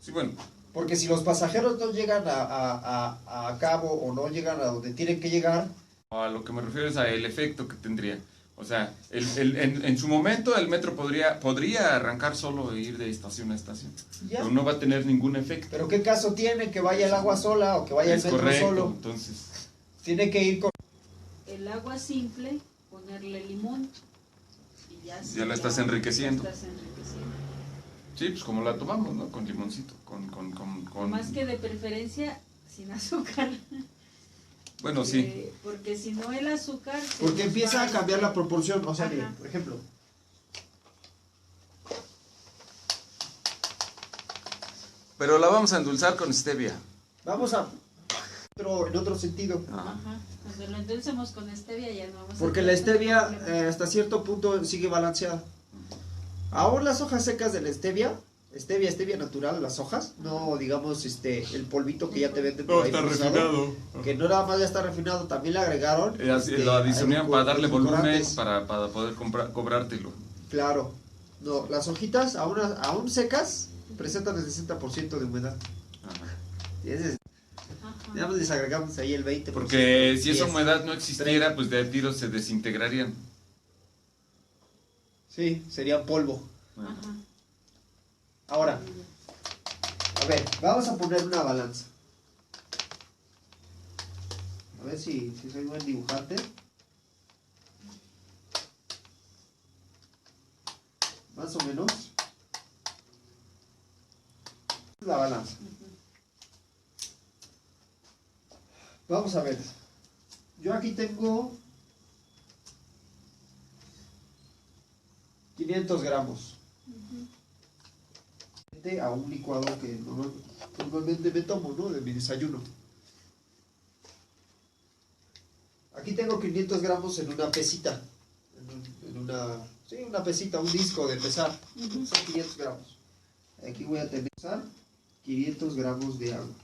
Sí, bueno, Porque si los pasajeros no llegan a cabo o no llegan a donde tienen que llegar, a lo que me refiero es a el efecto que tendría. O sea, en su momento el metro podría arrancar solo e ir de estación a estación, ya. pero no va a tener ningún efecto. Pero ¿qué caso tiene que vaya el agua sola o que vaya el Es metro correcto, solo? entonces, Tiene que ir con... El agua simple, ponerle limón. Y ya, Ya la estás enriqueciendo. La estás enriqueciendo. sí, pues como la tomamos, ¿no? Con limoncito, con... Más que de preferencia sin azúcar. Bueno, sí. Porque si no el azúcar... se Porque nos empieza va a cambiar la proporción. O sea, Ajá. miren, por ejemplo, Pero la vamos a endulzar con stevia. vamos a... Pero en otro sentido. Ajá. Cuando lo endulcemos con stevia ya no vamos a... Porque la stevia hasta cierto punto sigue balanceada. Aún las hojas secas de la stevia natural, las hojas, no digamos el polvito que ya te venden por ahí procesado, que no nada más ya está refinado, también le agregaron. Lo adicionaban para darle volumen, edulcorantes. para poder cobrártelo. Claro. No, las hojitas aún secas presentan el 60% de humedad. Ajá. Y ese es- Ajá. ya les agregamos ahí el 20%. Porque si esa 10. humedad no existiera, pues de tiro se desintegrarían. Sí, sería polvo. Ajá. Ahora, a ver, vamos a poner una balanza. A ver si soy buen dibujante. Más o menos. La balanza. Vamos a ver. Yo aquí tengo 500 gramos. A un licuado que normalmente me tomo, ¿no? De mi desayuno. Aquí tengo 500 gramos en una pesita. Una pesita, un disco de pesar. Son 500 gramos. Aquí voy a tener 500 gramos de agua.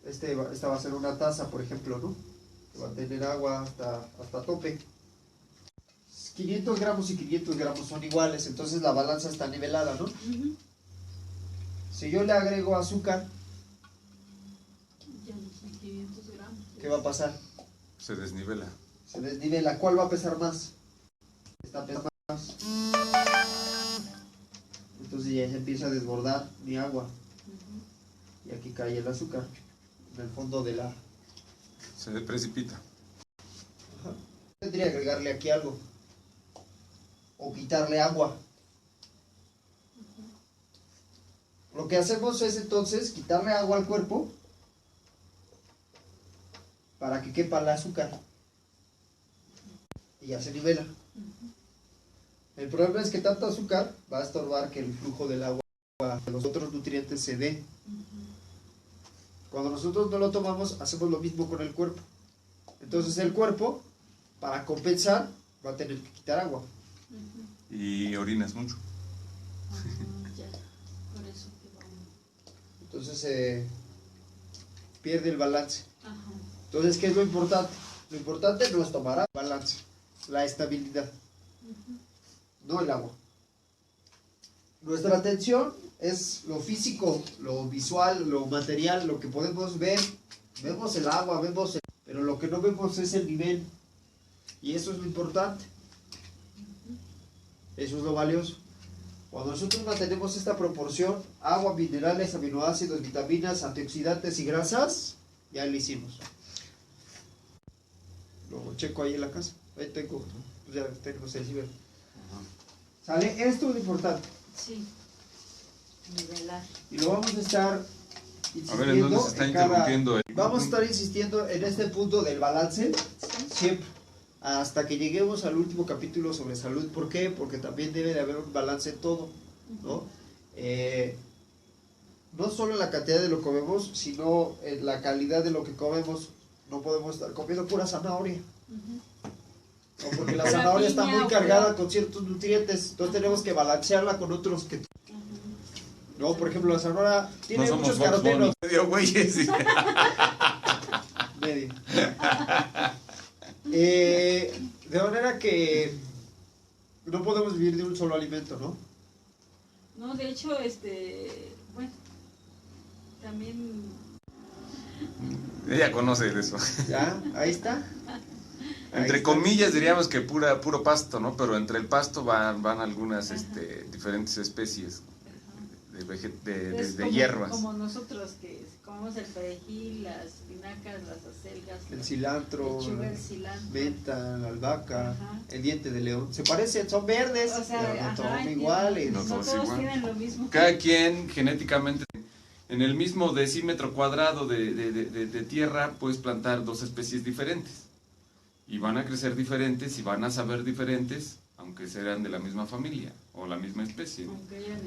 Esta va a ser una taza, por ejemplo, ¿no? Que va a tener agua hasta tope. 500 gramos y 500 gramos son iguales, entonces la balanza está nivelada, ¿no? Ujú. Si yo le agrego azúcar, Ya no son 500 gramos. ¿qué va a pasar? Se desnivela. Se desnivela. ¿Cuál va a pesar más? Esta pesa más. Entonces ya se empieza a desbordar mi agua. Ujú. Y aquí cae el azúcar en el fondo de la... Se precipita. Tendría que agregarle aquí algo. O quitarle agua. Lo que hacemos es entonces quitarle agua al cuerpo para que quepa el azúcar. Y ya se nivela. El problema es que tanto azúcar va a estorbar que el flujo del agua, de los otros nutrientes se dé. Cuando nosotros no lo tomamos, hacemos lo mismo con el cuerpo. Entonces el cuerpo, para compensar, va a tener que quitar agua. Ujú. Y orinas mucho. Ya, por eso que vamos. Entonces se pierde el balance. Ajá. Entonces, ¿qué es lo importante? Lo importante no es tomar agua, el balance, la estabilidad, no el agua. Nuestra atención es lo físico, lo visual, lo material, lo que podemos ver. Vemos el agua, pero lo que no vemos es el nivel. Y eso es lo importante. Eso es lo valioso. Cuando nosotros mantenemos esta proporción, agua, minerales, aminoácidos, vitaminas, antioxidantes y grasas, ya lo hicimos. Lo checo ahí en la casa. Ahí tengo, pues ya tenemos el ciber. ¿Sale? Esto es lo importante. Sí. Nivelar. Y lo vamos a estar A ver, ¿en dónde se está interrumpiendo? Vamos a estar insistiendo en este punto del balance siempre, hasta que lleguemos al último capítulo sobre salud. ¿Por qué? Porque también debe de haber un balance en todo, ¿no? No solo en la cantidad de lo que comemos, sino en la calidad de lo que comemos. No podemos estar comiendo pura zanahoria, ¿no? Porque la Pura zanahoria está piña muy o cargada pura- con ciertos nutrientes, entonces tenemos que balancearla con otros que... No, por ejemplo, la zanahoria tiene No somos muchos Bugs carotenos. Bunny. Medio güeyes. Medio. De manera que no podemos vivir de un solo alimento, ¿no? No, de hecho, bueno, también Ella conoce de eso. Ya, ahí está. Entre comillas diríamos que puro pasto, ¿no? Pero entre el pasto van algunas diferentes especies de es de como, hierbas. como nosotros que comemos el perejil, las espinacas, las acelgas, El cilantro, lechuga, la el cilantro. menta, la albahaca, Ajá. el diente de león. Se parecen, son verdes, O sea, pero no ajá, son entiendo. iguales. No No todos todos igual. tienen lo mismo. Cada quien genéticamente, en el mismo decímetro cuadrado de tierra, puedes plantar dos especies diferentes. Y van a crecer diferentes y van a saber diferentes, aunque sean de la misma familia o la misma especie, ¿no? Aunque hayan,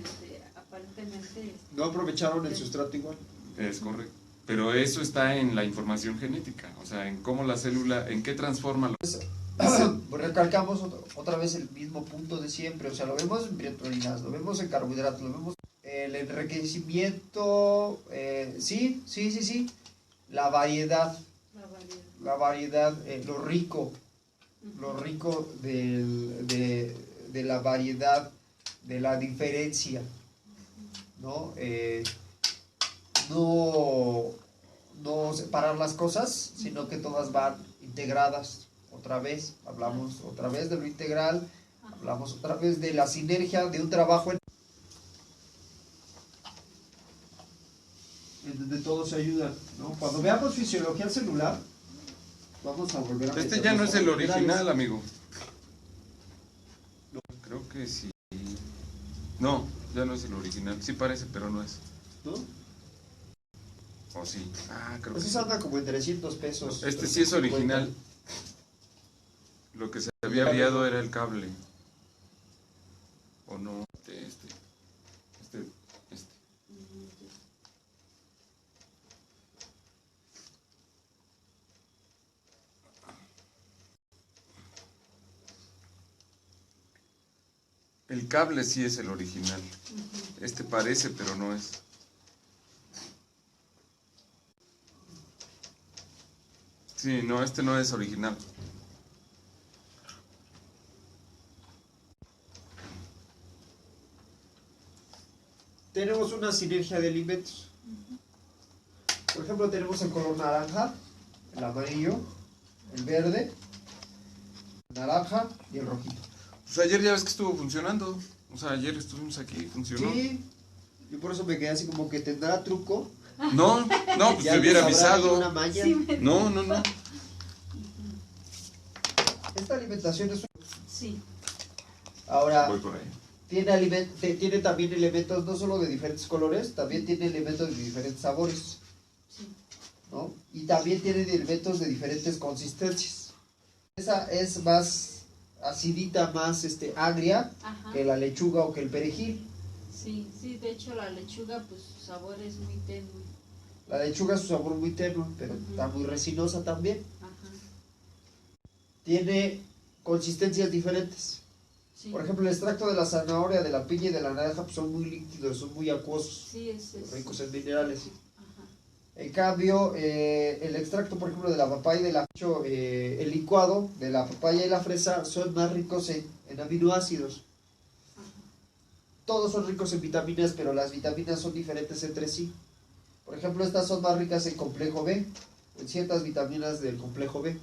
aparentemente, No aprovecharon el sustrato igual. Es correcto. Pero eso está en la información genética, o sea, en cómo la célula, en qué transforma. Recalcamos otra vez el mismo punto de siempre. O sea, lo vemos en proteínas, lo vemos en carbohidratos, lo vemos el enriquecimiento, sí. La variedad, la variedad. lo rico de la variedad, de la diferencia, ¿no? No separar las cosas, sino que todas van integradas. Otra vez, hablamos otra vez de lo integral, hablamos otra vez de la sinergia de un trabajo en donde todos se ayudan, ¿no? Cuando veamos fisiología celular, vamos a volver a Este ya no meternos es el a original, minerales. amigo. Creo que sí. No, ya no es el original. Sí parece, pero no es. ¿No? ¿O sí? Ah, creo que Esos sí. andan como en 300 pesos. Este sí es original. Lo que se había aviado era el cable. ¿O no? Este. El cable sí es el original. Este parece, pero no es. Sí, no, este no es original. tenemos una sinergia de alimentos. Por ejemplo, tenemos el color naranja, el amarillo, el verde, el naranja y el rojito. Pues ayer ya ves que estuvo funcionando. O sea, ayer estuvimos aquí, funcionó. Sí, y por eso me quedé así como que tendrá truco. No, pues Ya te hubiera nos habrá avisado. una maña. Sí, No. Esta alimentación es... Sí. Ahora, Voy por ahí. tiene también elementos no solo de diferentes colores, también tiene elementos de diferentes sabores, Sí. ¿no? Y también tiene elementos de diferentes consistencias. Esa es más acidita, más agria Ajá. que la lechuga o que el perejil. Sí, de hecho la lechuga, pues su sabor es muy tenue. La lechuga es su sabor muy tenue, pero está muy resinosa también. Ajá. Tiene consistencias diferentes. Sí. Por ejemplo, el extracto de la zanahoria, de la piña y de la naranja pues, son muy líquidos, son muy acuosos, Sí, es ricos en minerales. Ajá. En cambio, el extracto, por ejemplo, de la papaya y de la el licuado de la papaya y la fresa son más ricos en aminoácidos. Ajá. Todos son ricos en vitaminas, pero las vitaminas son diferentes entre sí. Por ejemplo, estas son más ricas en complejo B, en ciertas vitaminas del complejo B.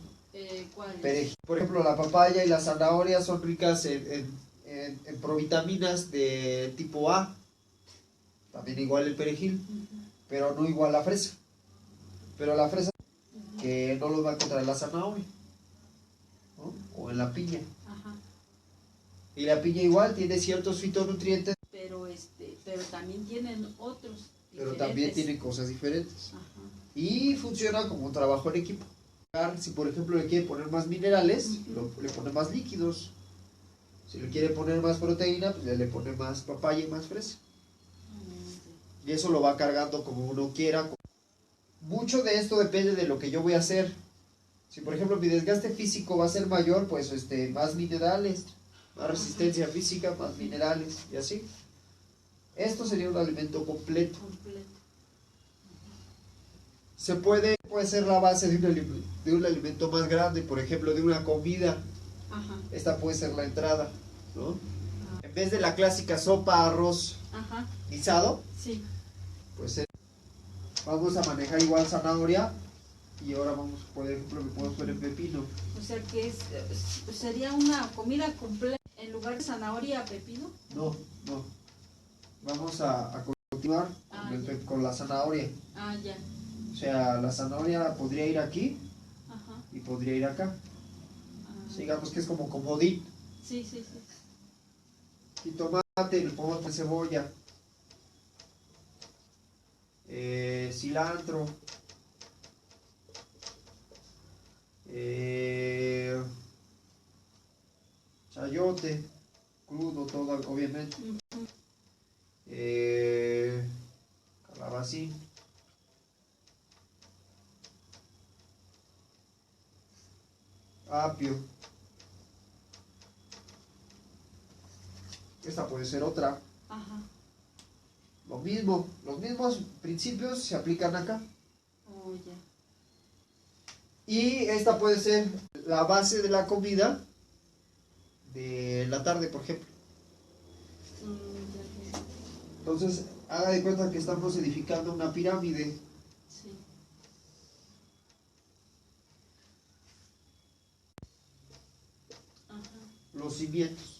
¿Cuál es? Perejil. Por ejemplo, la papaya y la zanahoria son ricas en provitaminas de tipo A. También igual el perejil, Ujú. pero no igual la fresa. Pero la fresa Ujú. que no lo va a encontrar en la zanahoria, ¿no? O en la piña. Ajá. Y la piña igual tiene ciertos fitonutrientes, Pero también tienen otros pero también diferentes. tiene cosas diferentes. Ajá. Y funciona como un trabajo en equipo. Si por ejemplo le quiere poner más minerales, le pone más líquidos. Si le quiere poner más proteína, pues le pone más papaya y más fresa. Y eso lo va cargando como uno quiera. Mucho de esto depende de lo que yo voy a hacer. Si por ejemplo mi desgaste físico va a ser mayor, pues más minerales, más resistencia física, más minerales y así. Esto sería un alimento completo. Completo. Puede ser la base de un alimento más grande, por ejemplo, de una comida. Ajá. Esta puede ser la entrada, ¿no? En vez de la clásica sopa, arroz Ajá. guisado, Sí. pues vamos a manejar igual zanahoria y ahora vamos, por ejemplo, le podemos poner pepino. O sea que sería una comida completa en lugar de zanahoria, pepino. No. Vamos a continuar con la zanahoria. Ah, ya. O sea, la zanahoria podría ir aquí Ajá. y podría ir acá. Ah. Digamos que es como comodín. Sí. Y tomate, le pongo cebolla, cilantro, chayote, crudo todo, obviamente, calabacín, apio. Esta puede ser otra. Ajá. Lo mismo, los mismos principios se aplican acá. Oh, ya. Y esta puede ser la base de la comida de la tarde, por ejemplo. Ya. Entonces, haga de cuenta que estamos edificando una pirámide. Sí. Ajá. Los cimientos.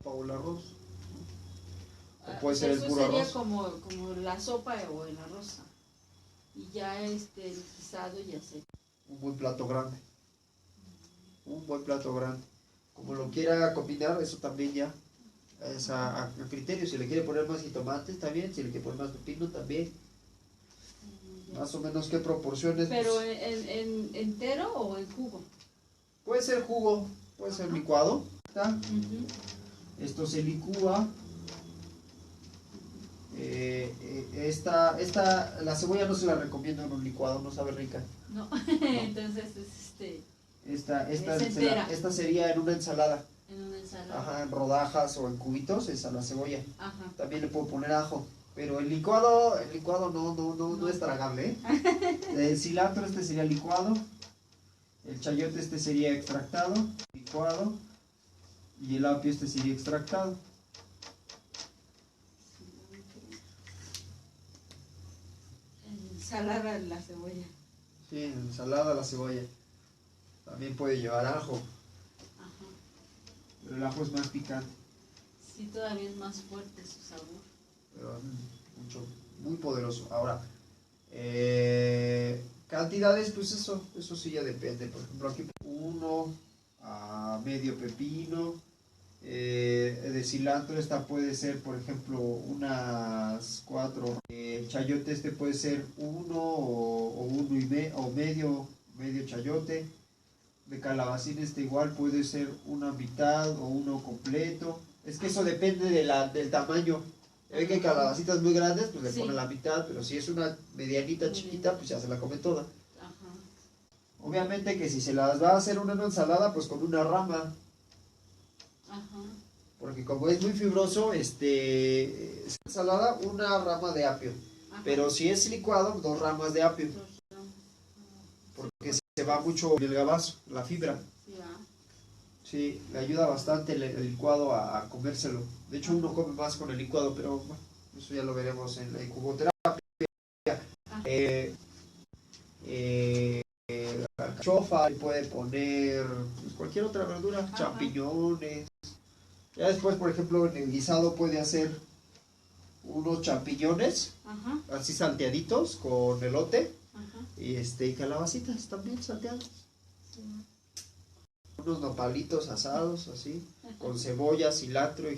O el arroz. O O puede sea, ser el eso puro sería arroz. como la sopa o el arroz. Y ya el guisado ya sé. Un buen plato grande. Un buen plato grande. Como lo quiera combinar, eso también ya es a criterio. Si le quiere poner más jitomate, está bien. Si le quiere poner más pepino, también. Ya. Más o menos qué proporciones. Pero Pues, en entero o en jugo. puede ser jugo, puede ser licuado. ¿Está? Ujú. Esto se licúa. La cebolla no se la recomiendo en un licuado, no sabe rica. No, entonces Esta Es entera. sería en una ensalada. en una ensalada. Ajá, en rodajas o en cubitos, esa la cebolla. Ajá. También le puedo poner ajo. Pero el licuado no es tragable, ¿eh? El cilantro este sería licuado. El chayote este sería extractado, licuado. Y el apio este sería extractado. Salada la cebolla. Sí, ensalada la cebolla. También puede llevar ajo, Ajá. pero el ajo es más picante. Sí, todavía es más fuerte su sabor. Pero mucho, muy poderoso. Ahora, cantidades, pues eso sí ya depende. Por ejemplo, aquí uno a medio pepino. De cilantro esta puede ser, por ejemplo, unas 4. El chayote este puede ser uno o uno o medio chayote. De calabacín este igual puede ser una mitad o uno completo. Es que eso depende del tamaño. Ve que hay calabacitas muy grandes, pues le Sí. pone la mitad, pero si es una medianita chiquita, pues ya se la come toda. Ajá. Obviamente que si se las va a hacer una ensalada, pues con una rama, Ajá. porque como es muy fibroso, ensalada, una rama de apio. Ajá. Pero si es licuado, 2 ramas de apio, porque se va mucho el gabazo, la fibra. Sí, va. Sí, le ayuda bastante el licuado a comérselo. De hecho, uno come más con el licuado, pero bueno, eso ya lo veremos en la incuboterapia. Alcachofa, le puede poner pues, cualquier otra verdura, Ajá. champiñones. Ya después, por ejemplo, en el guisado puede hacer unos champiñones, Ajá. así salteaditos con elote, Ajá. y calabacitas también salteadas. Sí, va. Unos nopalitos asados, así, con cebolla, cilantro y